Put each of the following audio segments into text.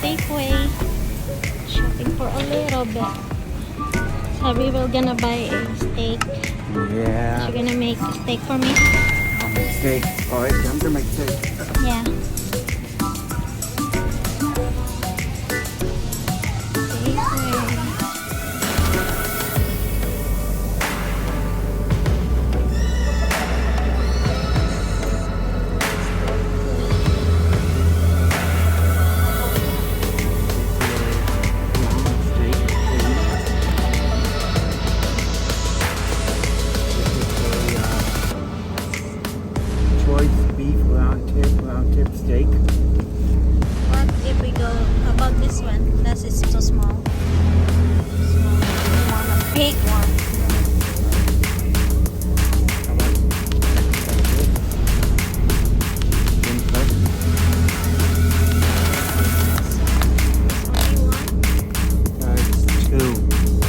Safeway. Shopping for a little bit. Sabi we're gonna buy a steak. Yeah. You're gonna make a steak for me? I'll make steak. Alright, I'm gonna make steak. Yeah. Choice beef round tip steak. What if we go, how about this one? That is so small. Small. I want a big one. Only one? It's two.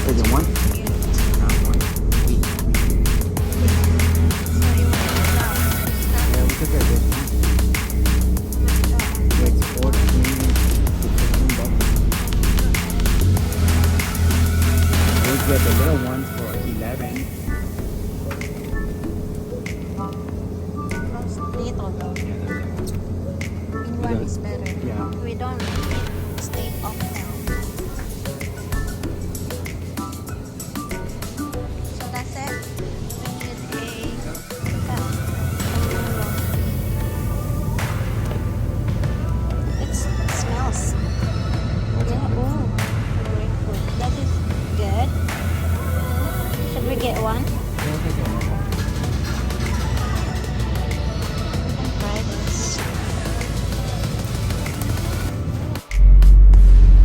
Is it one? One. So you want that one? Yeah, we could get this one. It's 14 to 15 bucks. We get the little ones for 11. Little though. Big one is better. Yeah. We don't eat steak often. So that's it. We need a it smells. Yeah, oh, grapefruit. That is good. Should we get one? We can try this.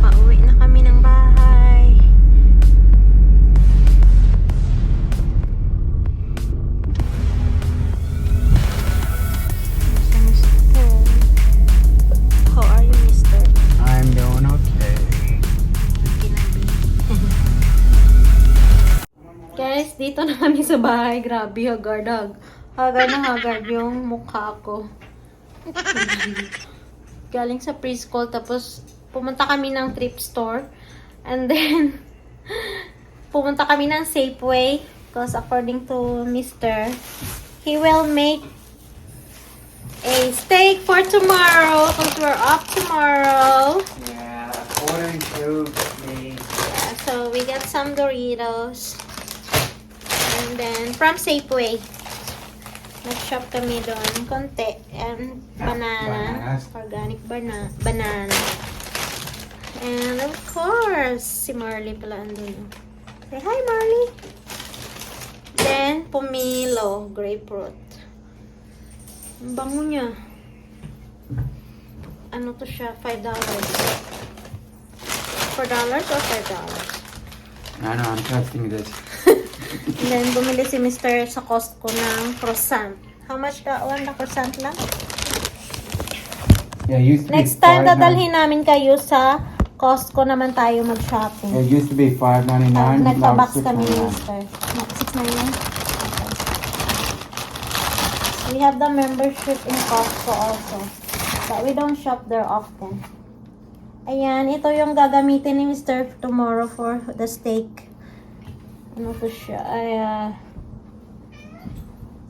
Pauwi na kami ng bahay. Mister. How are you, Mister? I'm doing okay. Guys, dito na kami sa bahay. Grabe, haggard. Haggard na haggard yung mukha ko. Galing sa preschool, tapos pumunta kami ng thrift store. And then, pumunta kami ng Safeway. Because according to Mr., he will make a steak for tomorrow. Because we're off tomorrow. Yeah, according to me. Yeah, so we got some Doritos. And then, from Safeway. Nag-shop kami doon. Konti. And banana. Bananas. Organic banana. And of course, si Marley pala andun. Say hi, Marley! Then, pomelo. Grapefruit. Ang bango niya. Ano to siya? $5. $4 or $5? I know, I'm testing this. And then, bumili si Mr. sa Costco ng croissant. How much that one? The croissant lang? Yeah, it used to Next be time, $5.99. dadalhin namin kayo sa Costco naman tayo mag-shopping. It used to be $5.99. Nagpa-box now kami ni it's Mr. $6.99? Okay. We have the membership in Costco also. But we don't shop there often. Ayan, ito yung gagamitin ni Mr. tomorrow for the steak. Ano to siya?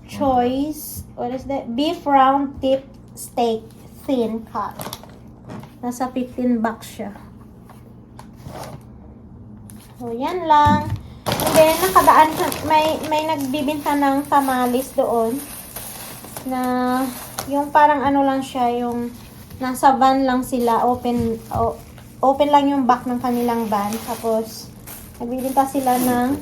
Choice. What is that? Beef round tip steak. Thin cut. Nasa 15 bucks siya. So, yan lang. And then, nakadaan, may nagbibinta ng tamales doon. Na, yung parang ano lang siya, yung nasa van lang sila. Open lang yung back ng kanilang van. Tapos, nagbibinta sila ng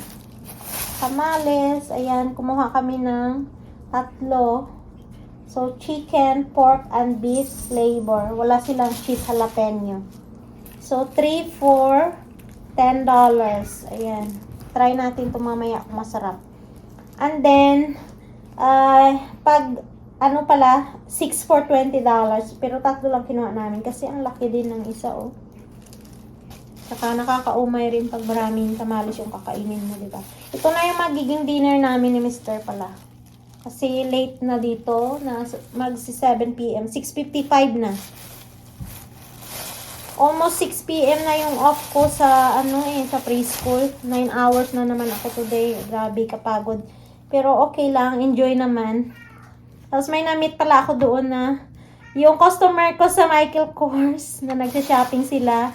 tamales. Ayan, kumuha kami ng 3. So, chicken, pork, and beef flavor. Wala silang cheese jalapeno. So, 3 for $10. Ayan. Try natin ito mamaya kung masarap. And then, pag, ano pala, 6 for $20. Pero 3 lang kinuha namin. Kasi ang laki din ng isa, oh. Saka nakakaumay rin pag maraming tamales yung kakainin mo, diba? Ito na yung magiging dinner namin ni Mr. pala. Kasi late na dito, mag 7 p.m. 6:55 na. almost 6 p.m. na yung off ko sa sa preschool. 9 hours na naman ako today. Grabe, kapagod. Pero okay lang, enjoy naman. Tapos may na-meet pala ako doon na yung customer ko sa Michael Kors na nagsha-shopping sila.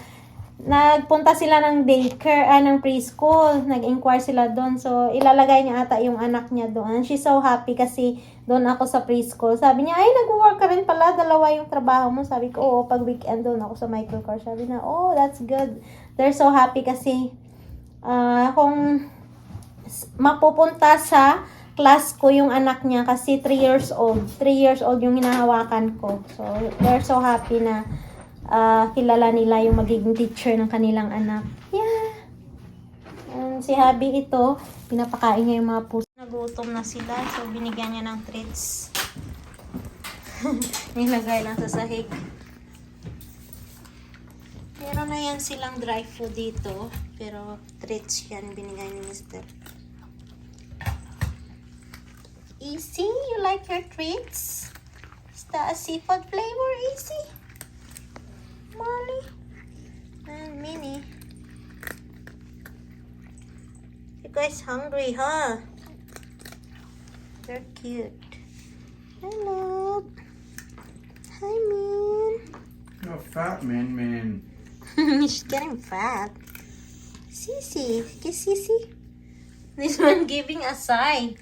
Nagpunta sila ng daycare, ng preschool. Nag-inquire sila doon. So, ilalagay niya ata yung anak niya doon. She's so happy kasi doon ako sa preschool. Sabi niya, ay, nag-work ka rin pala. Dalawa yung trabaho mo. Sabi ko, oo, pag weekend doon ako sa Michael Kors. Sabi na, oh, that's good. They're so happy kasi kung mapupunta sa class ko yung anak niya kasi 3 years old. 3 years old yung hinahawakan ko. So, they're so happy na kilala nila yung magiging teacher ng kanilang anak. Yeah! And si Habi ito, pinapakain niya yung mga puso. Nagutom na sila, so binigyan niya ng treats. Nilagay lang sa sahig. Meron na yan silang dry food dito, pero treats yan binigay ni Mr. Easy, you like your treats? Is that a seafood flavor, Easy? Molly and Minnie. You guys hungry, huh? They're cute. Hello. Hi, Min. You're a fat man. She's getting fat. Sissy. Kiss Sissy. This one giving a sigh.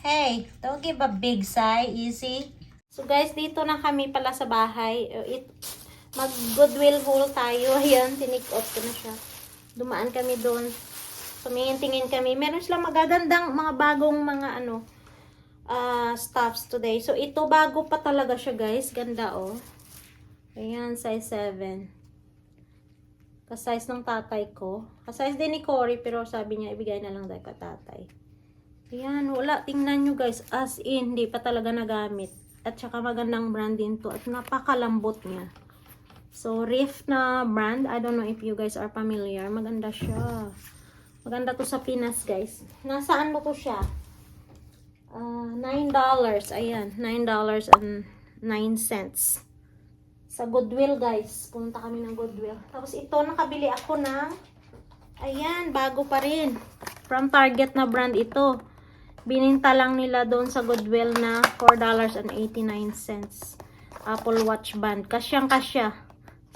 Hey, don't give a big sigh, Easy. So guys, dito na kami pala sa bahay. Mag-goodwill haul tayo. Ayan, tinik-off ko na siya. Dumaan kami doon. Tumingin-tingin kami. Meron silang magagandang mga bagong mga stuffs today. So, ito bago pa talaga siya, guys. Ganda, oh. Ayan, size 7. Ka-size ng tatay ko. Ka-size din ni Cory, pero sabi niya, ibigay na lang dahil ka tatay. Ayan, wala. Tingnan nyo, guys. As in, hindi pa talaga nagamit. At saka magandang brand din to. At napakalambot niya. So, Riff na brand. I don't know if you guys are familiar. Maganda siya. Maganda to sa Pinas, guys. Nasaan mo to siya? $9. Ayan. $9.09. Sa Goodwill, guys. Pumunta kami ng Goodwill. Tapos ito, nakabili ako ng ayan, bago pa rin. From Target na brand ito. Bininta lang nila doon sa Goodwill na $4.89. Apple Watch band. Kasyang-kasya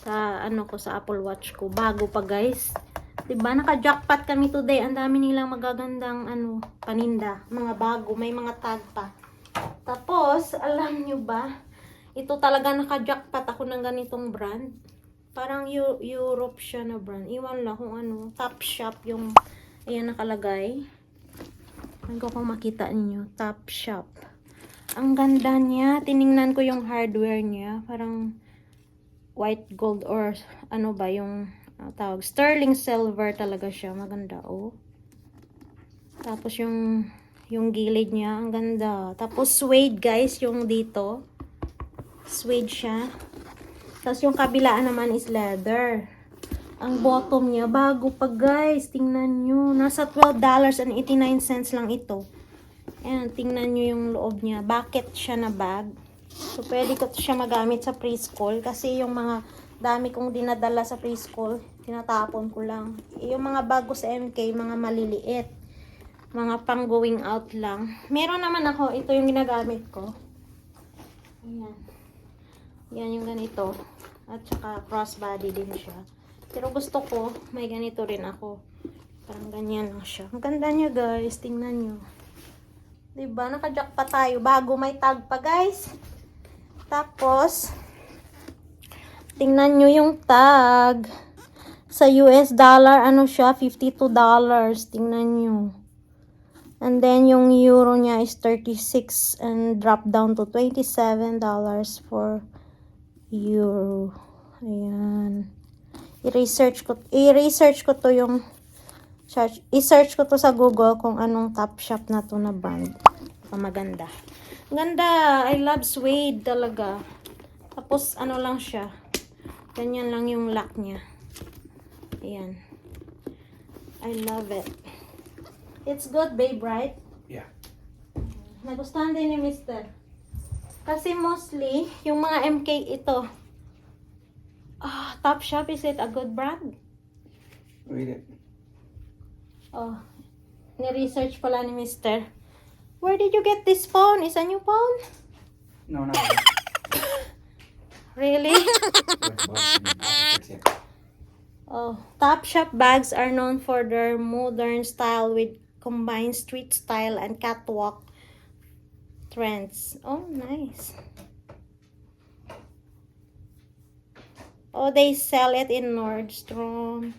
sa sa Apple Watch ko. Bago pa, guys. 'Di ba? Naka-jackpot kami today. Ang dami nilang magagandang paninda, mga bago, may mga tag pa. Tapos, alam nyo ba? Ito talaga naka-jackpot ako ng ganitong brand. Parang Europe siya na brand. Iwan lang kung Top Shop yung ayan nakalagay. Ano kung makita niyo, Top Shop. Ang ganda niya. Tiningnan ko yung hardware niya. Parang white gold or yung tawag. Sterling silver talaga siya. Maganda, oh. Tapos yung gilid niya, ang ganda. Tapos suede, guys, yung dito. Suede siya. Tapos yung kabilaan naman is leather. Ang bottom niya, bago pa, guys. Tingnan nyo. Nasa $12.89 lang ito. Ayan, tingnan nyo yung loob niya. Bucket siya na bag. So, pwede ko siya magamit sa preschool. Kasi yung mga dami kong dinadala sa preschool, tinatapon ko lang. Yung mga bago sa MK, mga maliliit. Mga pang going out lang. Meron naman ako, ito yung ginagamit ko. Ayan. Yan yung ganito. At saka crossbody din siya. Pero gusto ko, may ganito rin ako. Parang ganyan lang siya. Ang ganda niya, guys. Tingnan nyo. Diba? Nakajack pa tayo. Bago may tag pa, guys. Tapos, tingnan nyo yung tag. Sa US dollar, siya? $52. Tingnan nyo. And then, yung euro niya is 36 and drop down to $27 for euro. Ayan. I-research ko to yung i-search ko to sa Google kung anong Top Shop na to na brand. Maganda. Ganda. I love suede talaga. Tapos, lang siya. Ganyan lang yung lock niya. Ayan. I love it. It's good, babe, right? Yeah. Nagustuhan din ni Mr. Kasi mostly, yung mga MK ito. Topshop, is it a good brand? Read it. Oh, ni-research pala ni Mister. Where did you get this phone? Is a new phone? No, no. Really? Oh, Topshop bags are known for their modern style with combined street style and catwalk trends. Oh, nice. Oh, they sell it in Nordstrom.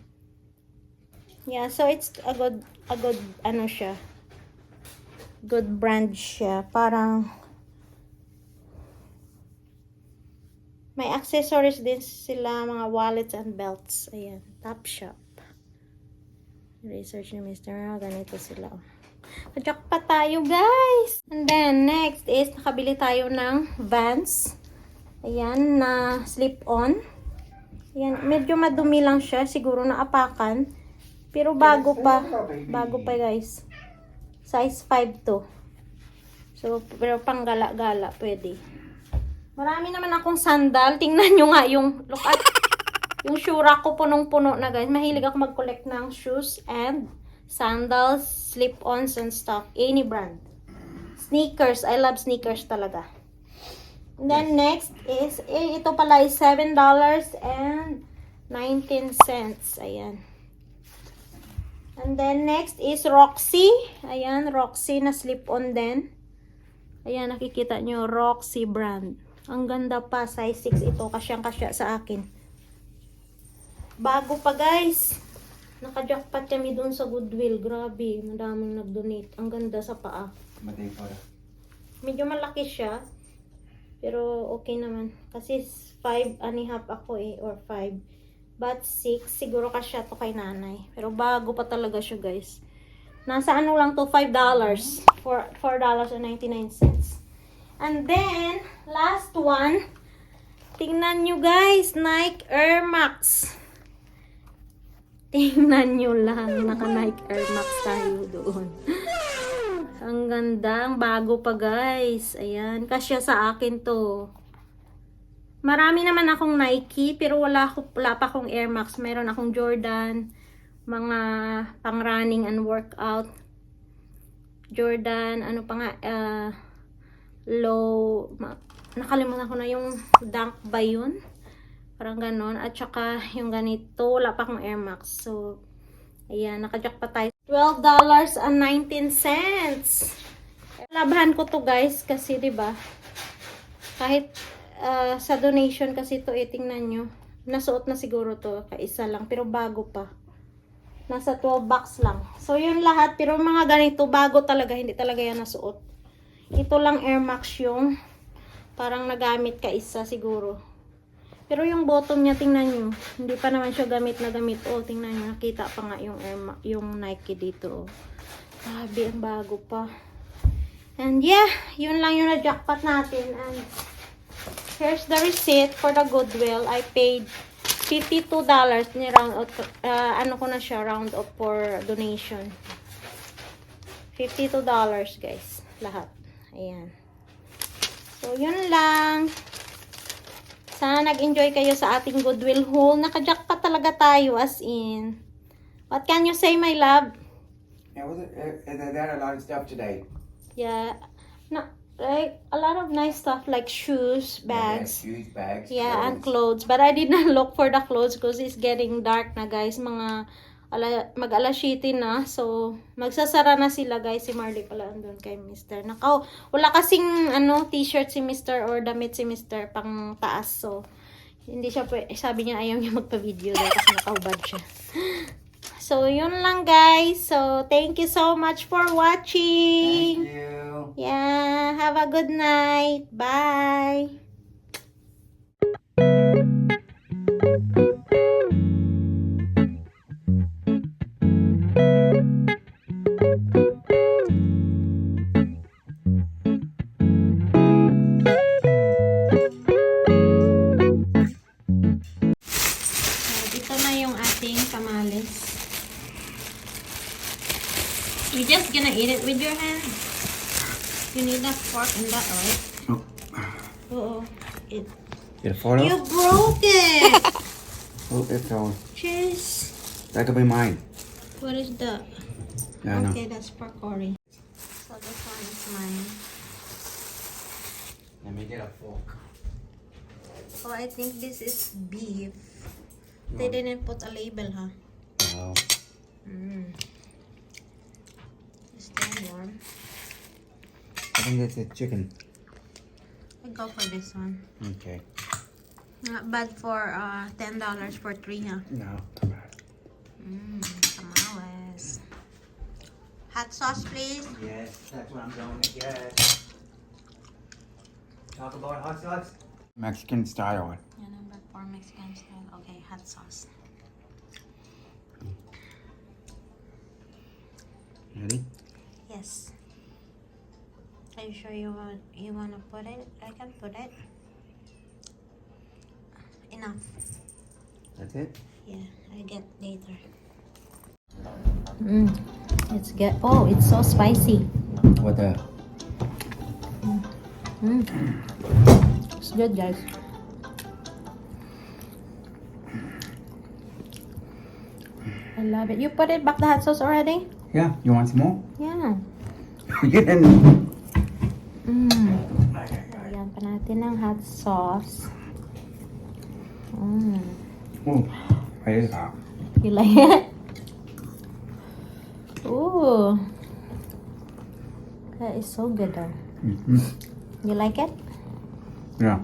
Yeah, so it's a good ano siya. Good brand siya. Parang may accessories din sila, mga wallets and belts. Ayan, Topshop. Research ni Mr. Ganito sila. Pajak pa tayo, guys! And then, next is, nakabili tayo ng Vans. Ayan, na slip-on. Ayan, medyo madumi lang siya. Siguro naapakan. Pero bago pa. Bago pa, guys. Size 5 to. So, pero pang gala-gala, pwede. Marami naman akong sandal. Tingnan nyo nga yung, look at, yung shoe rack ko punong-puno na, guys. Mahilig ako mag-collect ng shoes and sandals, slip-ons and stuff. Any brand. Sneakers. I love sneakers talaga. And then next is, ito pala is $7.19. Ayan. And then next is Roxy. Ayan, Roxy na slip-on din. Ayan, nakikita nyo, Roxy brand. Ang ganda pa, size 6 ito. Kasyang-kasya sa akin. Bago pa, guys. Naka-jackpot kami dun sa Goodwill. Grabe, madaming nag-donate. Ang ganda sa paa. Medyo malaki siya. Pero okay naman. Kasi 5 and a half ako or 5. But 6, siguro kasya to kay nanay. Pero bago pa talaga siya, guys. Nasa ano lang to, $5. $4.99. And then, last one. Tingnan nyo, guys. Nike Air Max. Tingnan nyo lang. Naka-Nike Air Max tayo doon. Ang ganda. Ang bago pa, guys. Ayan. Kasya sa akin to. Marami naman akong Nike. Pero wala pa akong Air Max. Meron akong Jordan. Mga pang-running and workout. Jordan. Ano pa nga. Nakalimutan ko na yung Dunk ba yun? Parang ganon. At saka yung ganito. Wala pa akong Air Max. So, ayan. Nakajackpot tayo. $12.19. Labahan ko to, guys, kasi 'di ba? Kahit sa donation kasi to, tingnan nyo. Nasuot na siguro to, kaisa lang, pero bago pa. Nasa 12 bucks lang. So yun lahat, pero mga ganito bago talaga, hindi talaga yan nasuot. Ito lang Air Max yung parang nagamit kaisa siguro. Pero yung bottom niya, tingnan nyo. Hindi pa naman siya gamit na gamit. Oh, tingnan nyo. Nakita pa nga yung Nike dito. Oh. Grabe, ang bago pa. And yeah, yun lang yung na-jackpot natin. And here's the receipt for the Goodwill. I paid $52. Ni-round out, ano ko na siya, round up for donation. $52, guys. Lahat. Ayan. So, yun lang. Sana nag-enjoy kayo sa ating Goodwill haul. Naka-jackpot talaga tayo, as in. What can you say, my love? Yeah, there are a lot of stuff today. Yeah. No, like, a lot of nice stuff like shoes, bags. Yeah, shoes, bags. Yeah, and clothes. But I did not look for the clothes because it's getting dark na, guys. Mag-alas 7 na. So, magsasara na sila, guys. Si Marley pala andun kay Mr. Wala kasing t-shirt si Mr. or damit si Mr. pang taas. So, hindi siya sabi niya ayaw niya magpa-video dahil kasi nakahubad siya. So, yun lang, guys. So, thank you so much for watching. Thank you. Yeah, have a good night. Bye. Ito na yung ating tamales. You're just gonna eat it with your hand. You need a fork and that, right? Oh. Oo. Get a photo? You broke it! Oh, it fell. Cheese. That could be mine. What is that? Yeah, I know. Okay, that's for Cory. So this one is mine. Let me get a fork. Oh, I think this is beef. They didn't put a label, huh? No. It's still warm. I think that's a chicken. I'll go for this one. Okay. Not bad for $10 for 3, huh? No. Tamales. Hot sauce, please. Yes, that's what I'm going to get. Talk about hot sauce? Mexican style. Yeah, number 4 Mexican style. Okay, hot sauce. Ready? Yes. Are you sure you wanna put it? I can put it. Enough. That's it? Yeah, I get later. It's get. Oh, it's so spicy. What the? It's good, guys. I love it. You put it back the hot sauce already? Yeah, you want some more? Yeah. You didn't. Lagyan pa natin ng hot sauce. Oh, it is hot. You like it? Ooh. That is so good though. You like it? Yeah.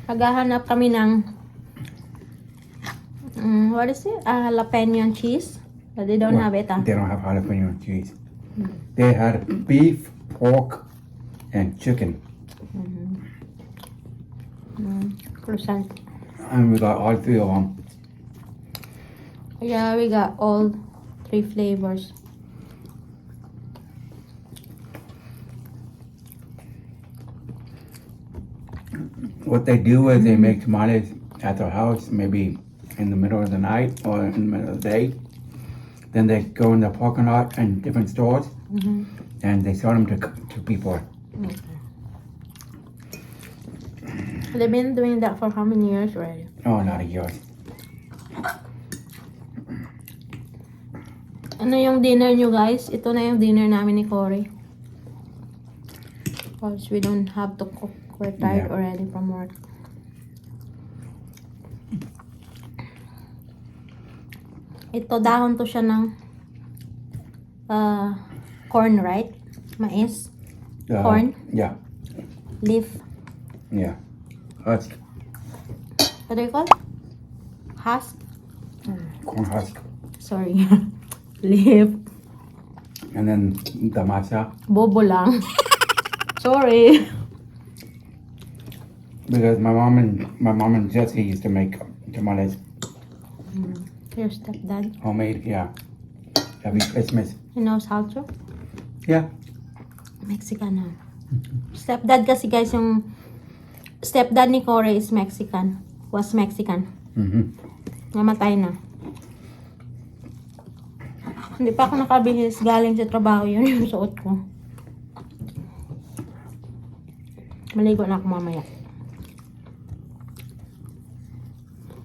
Maghahanap kami ng what is it? Jalapeno cheese. But they don't have it. They don't have jalapeno cheese. They had beef, pork, and chicken. Croissant. And we got all 3 of them. Yeah, we got all 3 flavors. What they do is they make tamales at their house, maybe in the middle of the night or in the middle of the day. Then they go in the parking lot and different stores, and they sell them to people. They've been doing that for how many years already? Oh, a lot of years. Ano yung dinner nyo, guys? Ito na yung dinner namin ni Cory. Because we don't have to cook. We're tired Yeah. already from work. Ito, dahon to siya ng corn, right? Mais. Corn? Yeah, Leaf. yeah. Husk, What do you call? Husk? corn husk. Sorry. Leaf. And then the masa, Bobo lang. Sorry. because my mom and Jesse used to make tamales, Your stepdad. homemade, yeah, every Christmas. He knows how to? Yeah. Mexican, ha? Stepdad kasi, guys, yung stepdad ni Cory is Mexican. Was Mexican. Namatay na. Hindi pa ako nakabihis. Galing sa trabaho yun yung suot ko. Maligo na ako mamaya.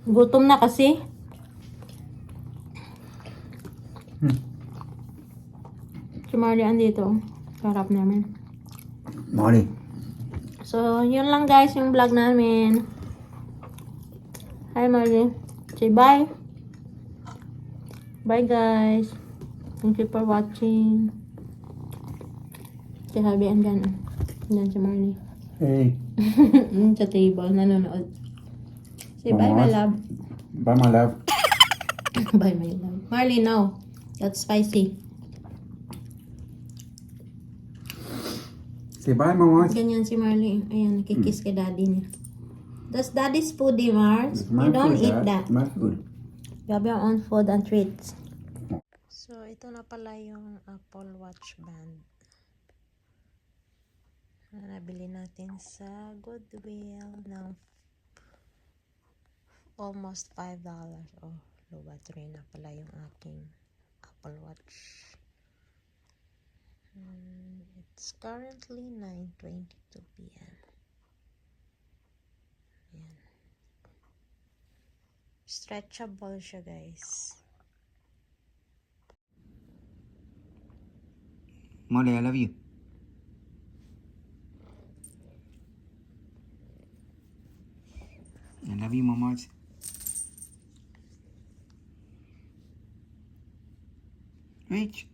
Gutom na kasi. Si Marley andito. Sarap namin. Molly. So, yun lang guys yung vlog namin. Hi Marley. Say bye. Bye guys. Thank you for watching. Si Habi andyan. Andyan si Marley. Hey. Sa table. Nanonood. Say bye my love. Bye, my love. Bye my love. Marley, no. That's spicy. Say bye, Mama. Ganyan si Marley. Ayan, nakikiss kay daddy niya. That's daddy's foodie, Mars. It's my You don't food, eat Dad. that. It's my food. You have your own food and treats. So, ito na pala yung Apple Watch band na nabili natin sa Goodwill ng almost $5. Oh, low battery na pala yung aking Apple Watch. It's currently 9:22 p.m. Yan. Stretchable siya, guys. Molly, I love you. I love you, Momos. Reach.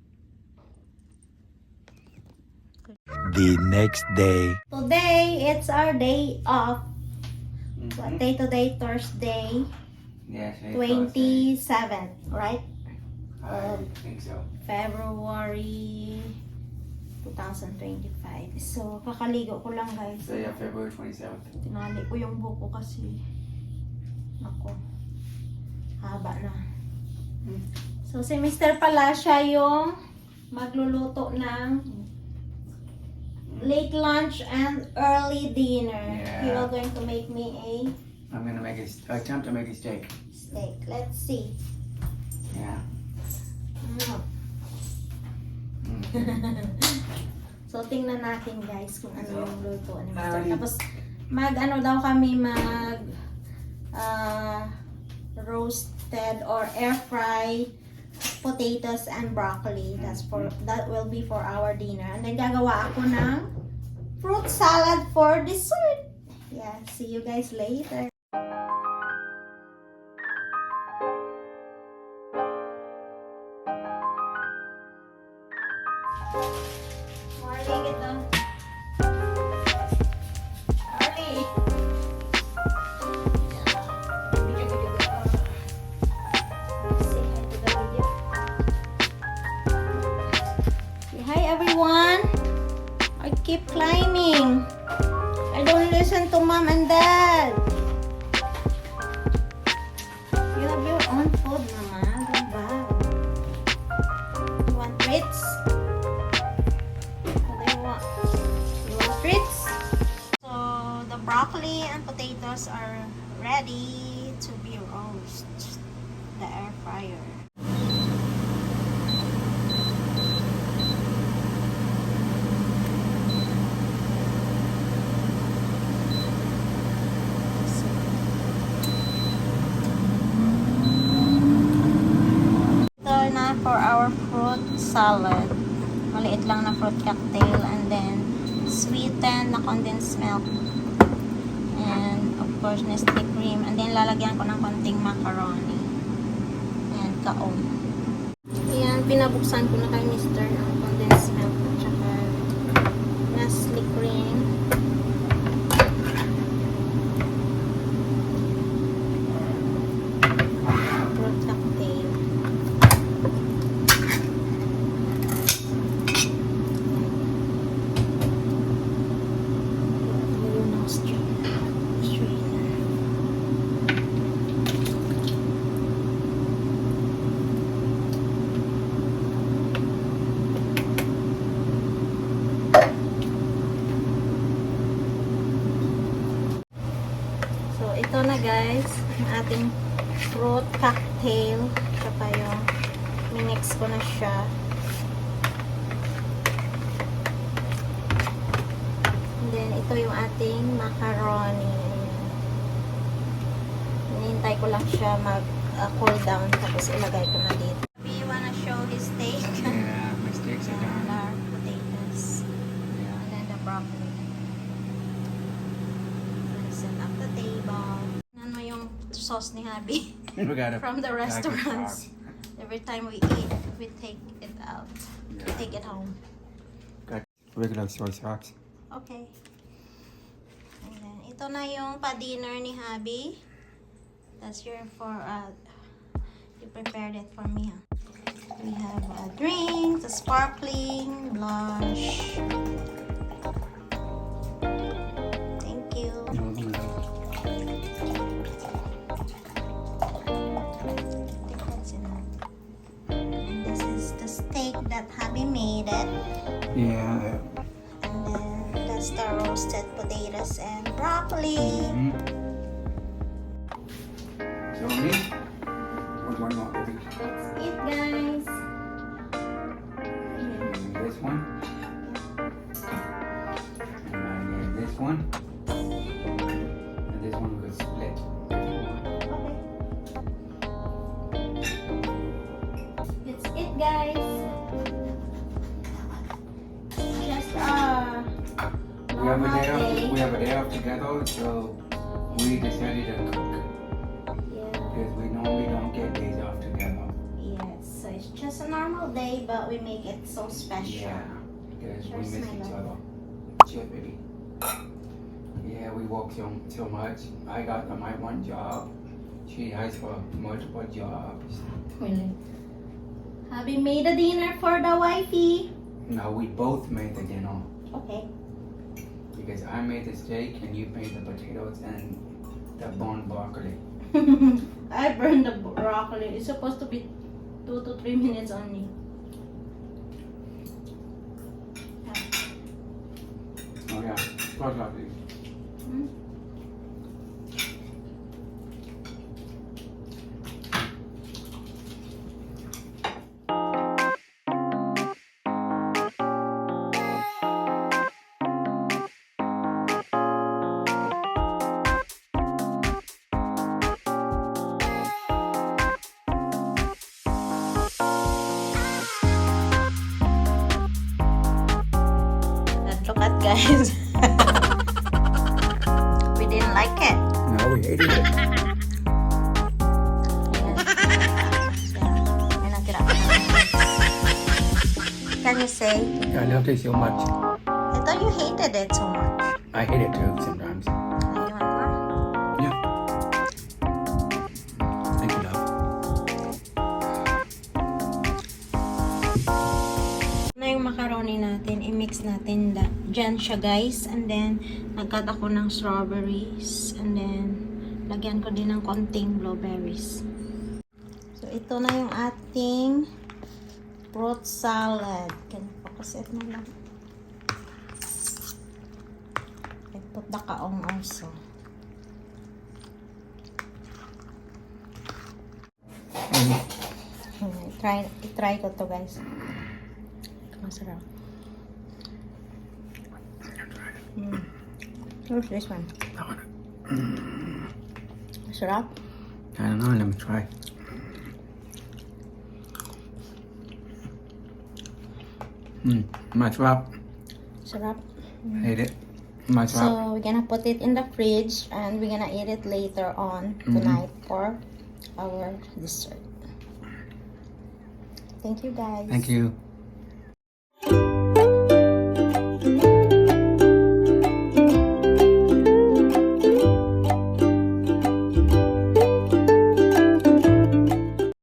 The next day. Today, it's our day off. What day today? Thursday, Yes, 27th, right? I think so. February 2025. So, kakaligo ko lang, guys. So yeah, February 27th. Tinali ko yung buko kasi ako haba na. So si Mr. pala siya yung magluluto ng late lunch and early dinner. Yeah. He will going to make me a I'm gonna make attempt to make a steak. steak. Let's see. Yeah. So tingnan natin, guys, kung ano yung luto ni Mr. Alright. Tapos mag-ano daw kami, mag roasted or air fry potatoes and broccoli. That will be for our dinner. And then gagawa ako ng fruit salad for dessert. Yeah, see you guys later. Marley, get down. Marley. Say hi to the video. Say hi, everyone. I keep climbing. I don't listen to mom and dad. You have your own food, mama. Don't bad. You want treats? What do you want? You want treats? So the broccoli and potatoes are ready to be roasted. The air fryer. Ito na for our fruit salad. Maliit lang na fruit cocktail and then sweetened na condensed milk. And of course, Nestle cream. And then lalagyan ko ng konting macaroni. And kaong. Ayan, pinabuksan ko na kay Mr. ng condensed milk at saka Nestle cream. Fruit cocktail. Ayun ang strainer. So, ito na, guys, ang ating fruit cocktail. Tsaka yung minix ko na siya. And then, ito yung ating macaroni. Ayan. Hinihintay ko lang siya mag-cool down. Tapos ilagay ko na dito. You wanna show his steak? Yeah, my steaks are And done. our potatoes. Yeah. And then the broccoli. Set up the table. Ano yung sauce ni Habi? We got a From the pack of restaurants. sauce. Every time we eat, we take it out. We Yeah. take it home. Got regular soy sauce. Okay. And then, ito na yung pa-dinner ni Habi. That's your you prepared it for me, huh? We have a drink, a sparkling, blush. Thank you. I think that's enough. And this is the steak that Habi made it. Yeah. And then that's the roasted potatoes and broccoli. Mm-hmm. So me, what one more? Let's eat, guys. This one. one. And this one will split. Okay. That's it, guys. Just normal day. We have a day off together, so we decided to cook Yeah. because we normally don't get days off together. Yes. So it's just a normal day, but we make it so special. Yeah, because we Cheers, miss my each love. other. Cheers, baby. Yeah, we work so much. I got my one job. She has for multiple jobs. Really. Have you made a dinner for the wifey? Now we both made the dinner Okay. because I made the steak and you made the potatoes and the bone broccoli. I burned the broccoli. It's supposed to be 2 to 3 minutes only. Oh yeah, quite lovely. Hmm? Look at guys. We didn't like it. No, we hated it. Can you say? I loved it so much. I thought you hated it so much. I hate it too sometimes. You want more? Yeah. Thank you, love. Na yung macaroni natin, i-mix natin dyan siya guys. And then, nagkat ako ng strawberries. And then, lagyan ko din ng konting blueberries. So, ito na yung ating fruit salad. Can you focus it na lang? I put the kaong also. I-try ko to guys. Masarap. Where's this one? Masarap? I don't know, let me try. Masarap. Sarap. Hate it. Masarap. So, we're gonna put it in the fridge and we're gonna eat it later on tonight for our dessert. Thank you guys. Thank you.